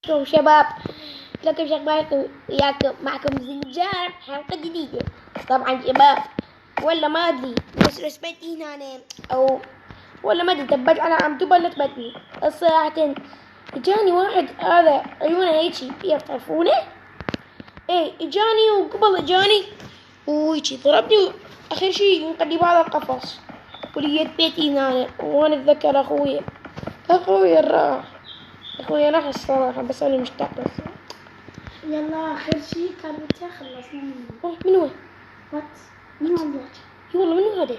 شوفوا شباب، لكم شغالكم وياكم معكم زنجان حلقة جديدة. طبعا شباب ولا ما ادري بس رسمتي هنا او ولا ما ادري دبت على عم ولا تبتني الصراحة. اجاني واحد هذا عيونه هيجي تعرفونه؟ ايه اجاني وقبل اجاني ويجي ضربني اخر شي ينقلي بهذا القفص ولقيت بيتي هنا. وانا اتذكر اخويا راح الصراحة، بس انا مشتاق بس. يلا آخر شي كان متى خلصنا منه. من وين؟ وات؟ منو عم يحكي؟ اي والله منو هذا؟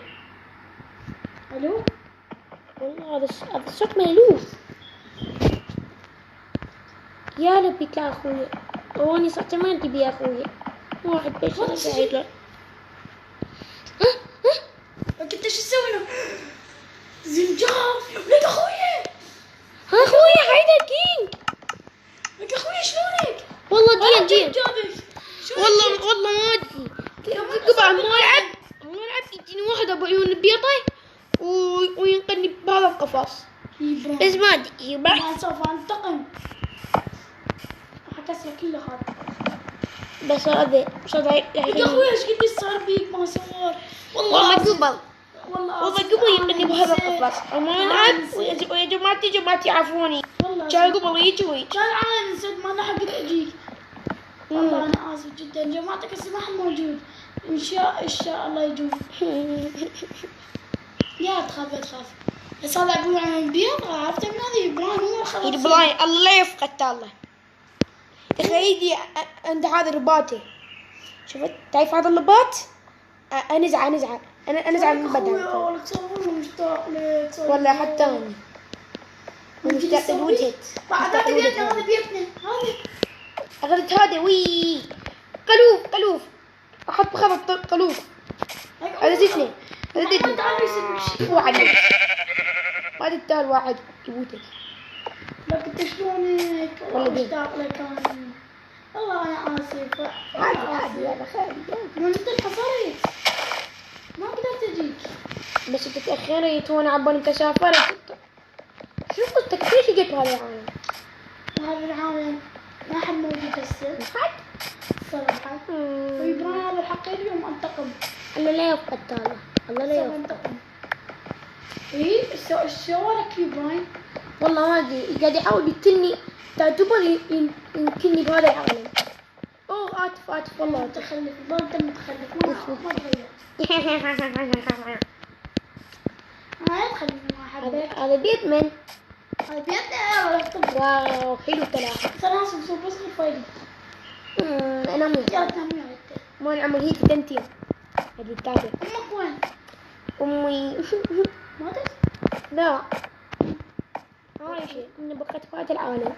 ألو؟ والله هذا الصوت مألوف. يا لبيك يا اخويا، واني صرت ما انتبه يا اخويا. واحد بشر قاعد له. كنت شو تسوي له؟ زنجان ولد أخويا. اخويا حيدر كينج. لك أخويا شلونك؟ والله دين والله ما ادري. قبل ما العب يجيني واحد ابو عيون بيضة وينقلني بهذا القفص. بس ما ادري أنا سوف أنتقم. حكسر كل هذا. بس هذا صدق لك أخويا ايش قد صار بيك ما صار؟ والله قبل والله ينقلني بهذا القفص وما نلعب. ويا جماعتي عافوني. كان قبل يجوي كان عادي نسيت ما لحقت اجيك. والله انا اسف جدا. جماعتك هسه ما حد موجود. ان شاء الله يجون. يا تخاف بس هذا ابوي عن البيض. عرفت من هذه ابراهيم هو خلاص ابراهيم الله يفقد الله. تخيلي عند هذا رباطي. شفت تعرف هذا اللباط؟ انزع انا من بدن. والله تصور مشتاق لك. ولا حتى انا مشتاق لوجهك. هذا بيتنا هذا اخذت هذا وي قلوف احط بخبط قلوف. هذا زيتني واحد ما تتال واحد يموتك. لك انت شلونك؟ والله مشتاق لك انا. والله انا اسف. عادي يا خير. ما انت انحصرت ما قدرت اجيك. بس انت تاخرت وانا عبالي تسافرت. شو قصتك؟ ليش جيت هذا العالم؟ هذا العالم ما حد موجود هسه. حد؟ صراحة. ويبغى هذا الحق اليوم انتقم. الله لا يفقد الله لا يفقد. انتقم. ايه شو لك ابراهيم؟ والله ما ادري قاعد يحاول يقتلني. تعتبر يمكنني بهذا العالم. اوه آتف والله. متخلف والله انت متخلف. ما تغير. ما تخلف ما حبيت. هذا بيت من؟ هذا بيتنا ولا طب. واو حلو ثلاثة. خلاص بس فايدة. انا مو يا تنام يا ما نعمل هيك تنتين. هذه التالتة. امك وين؟ امي ما تدري؟ لا هاي شيء اني بقيت فات العالم.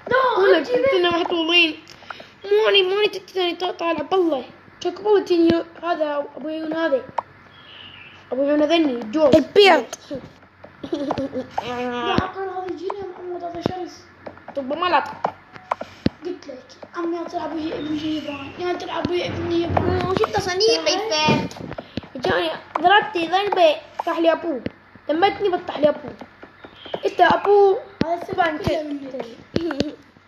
لا انت كنتنا محطوطين. ماني تاني طالع بالله. شك بالله تاني هذا ابو عيون هذني جوز البيض. لا عقل هذا يجيني يا محمود. هذا شرس. طب ملط. قلت لك عمي تلعب ويا ابني ابراهيم. يا تلعب ويا ابني ابراهيم. وش صديقي فين؟ جاني ضربتي ضربة طاح لي ابوه. دمتني بطح لي ابوه. انت ابوه هذا السبب كله منك.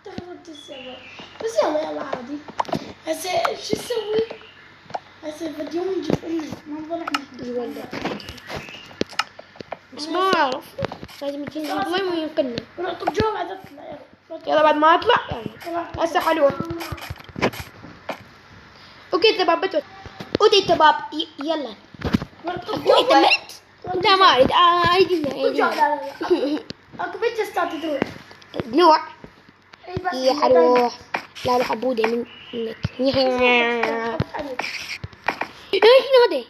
تخربت السبب. بس يلا عادي. هسه شو نسوي؟ هسه بدي يوم نجيب امي ما نضل احنا. يولد بس ما اعرف لازم يجي الظلم وينقلنا. طب جاوب بعد اطلع يلا بعد ما اطلع يلا هسه حلوة. اوكي تباب شباب يلا. انت مت؟ انت ما اريد لا اكو بنت استاذ تروح. نوع يا حروح. لا حبودة منك. شنو هذا؟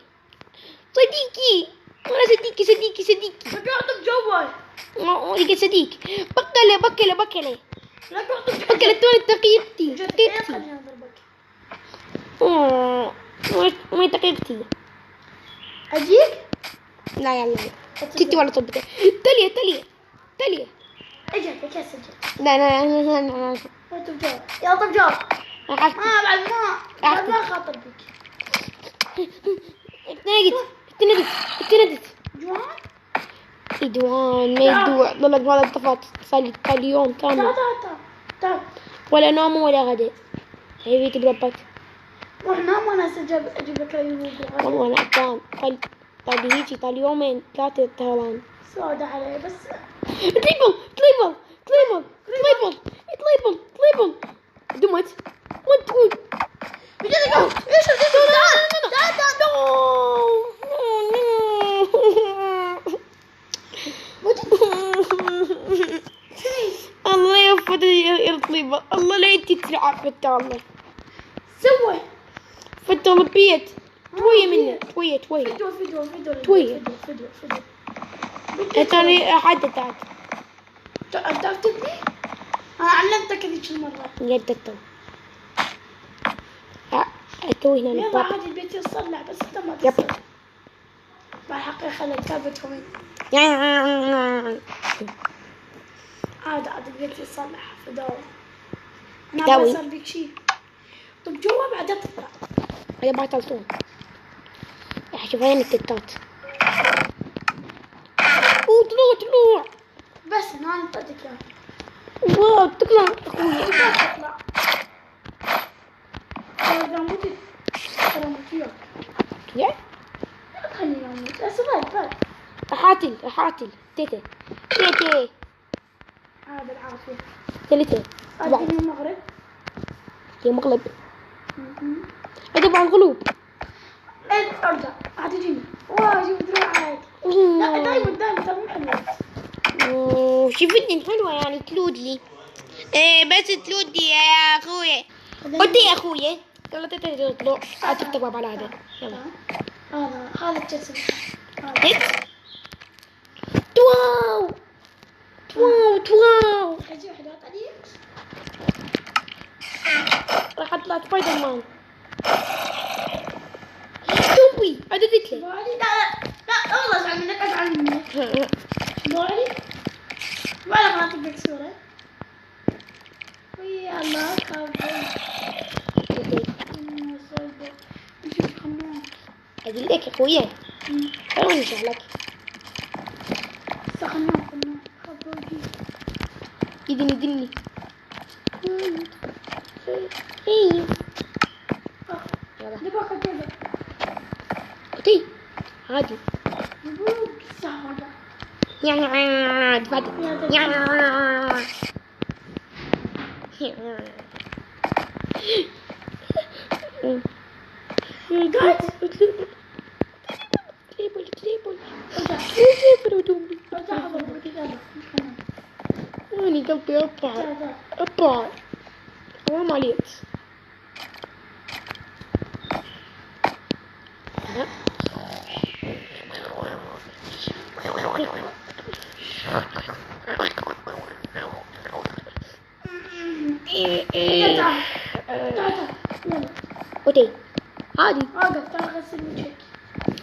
صديقي انا صديقي رجعت بجوال. لقيت صديق. بكله بكله توني دقيقتي. ما دقيقتي. اجيك؟ لا يلا تيجي ولا طبتي. تليه اجيك هسه. لا طب جاوب. يلا طب جاوب. بعد ما خاطر بك. اتندت جوان؟ إدوان ما يدوع ضلت بهذا الطفات صار لي يوم كامل. تعال تعال ولا نوم ولا غدا. هي تبربت. روح نام وانا اجيب لك ايوب والله انا تعبان. طال هيجي طال يومين 3 تعبان. سود علي بس. طليبهم دمت وانت تقول ايش الله يفضل يا طليبة. الله لا انتي تلعب فتة. الله سوي فتة البيت توية منه توية فيديو تاني حد تعال تعرف تبني؟ انا علمتك هذيك المرة. يدته توي هنا يلا الباب. عادي البيت يصلح بس انت ما يب. تصلح. بالحقيقة خلي كابتهم عادي البيت يصلح في دور. انا داوي. بصير بيك شيء. طب جوا بعدها تطلع. هيا ما تلطون. شوف وين التتات. طلوع بس انا انطيتك اياه. واو تطلع اخوي. انت تطلع. اذا مت ترى مطير. يا خليني اموت. اسمع حاتل تيتي هذا العافية. ثلاثة أدري المغرب. يا مغلب هذا بعد الغلوب. ارجع عاد تجيني. واه شوف دروعك. لا دايما ترى مو حلوة. شفتني حلوة يعني تلود لي. بس تلود لي يا اخويا. قلت يا اخويا يلا تيتي تطلع. تكتب باب على هذا يلا. هذا الجسم. هيك تواو اجي واحدة عطني. راح اطلع سبايدر مان. توبي هذا ذكي. لا والله ازعل منك شمالي. ما لك ما تبيك صورة. ويا الله كافي. نشوف الحمام. اقول لك يا اخويا خلوني اشرح سخنان خبوجي. يدني ايه يلا نبغى كذا. قطي عادي نبغى السهرة. يا تفضل قاعد تريبل ارجع حضر كذا. واني قلبي أبطع حرام عليك. وتي عادي اقف تعال غسل وجهك.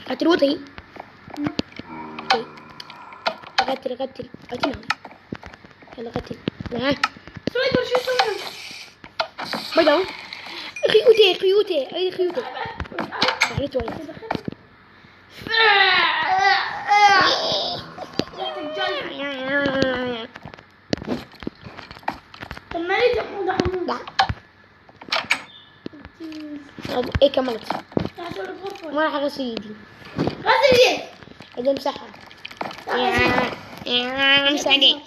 هتروطي غتل أتنام يلا غتل معاه سويدر شو يسوي؟ بدو خيوتي أي خيوتي تعالي توي المريض يحمد حمود. ايه كملت تعال الغرفة. ما راح اغسل يدي غسل يدك. اجي امسحها امسحني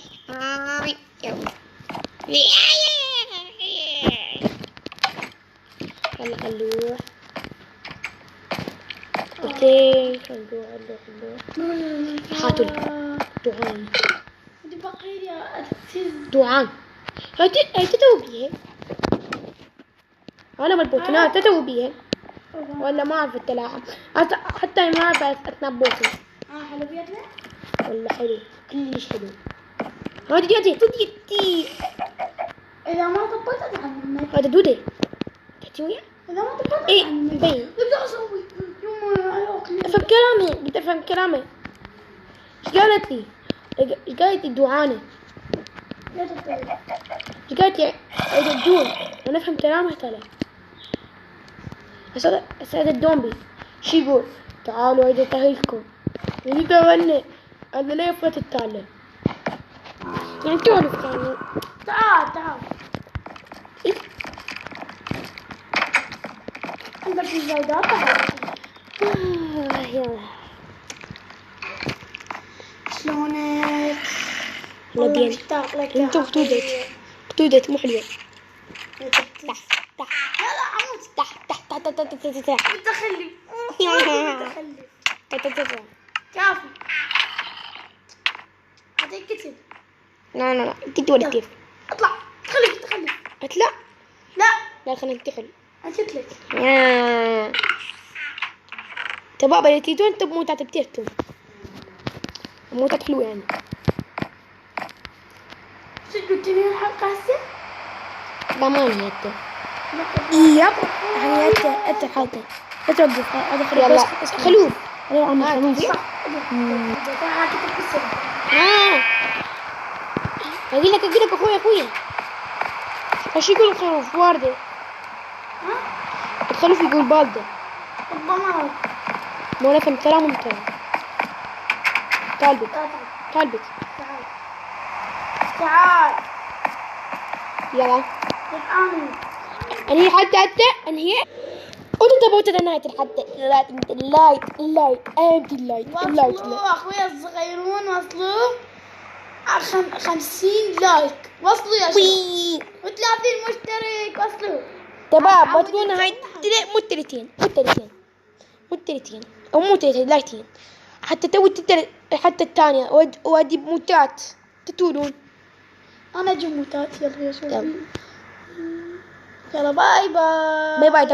يلا خلوه اوكي خلوه حاتل دعان بدي بقير يا أتسيز. دعان هاي تتوه بيها انا بالبوتنات تتوه بيها ولا ما اعرف التلاعب حتى ما اعرف اتنبوسي. حلوياتنا والله حلو كلش حلو. هذا جاتي إذا ما طبقت أتعلم. هذا دودي تحكي وياه إذا ما طبقت ايه أتعلم. مبين بدي أسوي يوم افهم كلامي بدي افهم كلامي. ايش قالت لي دعانة لا تطير. ايش قالت لي عيد الدون انا افهم كلامها ترى. هذا الدومبي شي يقول تعالوا عيد طهيلكم يجي تغني هذا لا يفوت التعلم يعني تعرف يعني تعال بس الزايدات يلا شلونك؟ لبين مشتاق لك انتو خطودت مو حلوة. تحت لا لا عمود تحت متخلف متخلف كافي اعطيك كتب لا انت ولا كيف اطلع تخلف اطلع. لا لا خلينا ننتقل. قلت لك تبابا اللي تيتون انت بموتات بتيتون موتات حلوة يعني. شو قلت لي الحلقة هسه؟ لا ما نهيته. يب نهيته انت حالته اتوقف ادخل يلا خلوه يلا عم خلوه اقول لك اخويا ايش يقول الخروف واردة الخروف يقول بالدة الضمار ما نفهم كلامهم ترى. طالبك تعال يلا الآن انهي حتى انهي وانت نهاية الحتى اللايت وصلوا اخويا الصغيرون وصلوا 50 لايك وصلوا يا شباب و30 مشترك وصلوا تمام بتكون هاي مو 30 او مو 30 حتى توي حتى الثانية وادي بموتات تتولون. انا جموتات يلا يا شباب يلا باي باي باي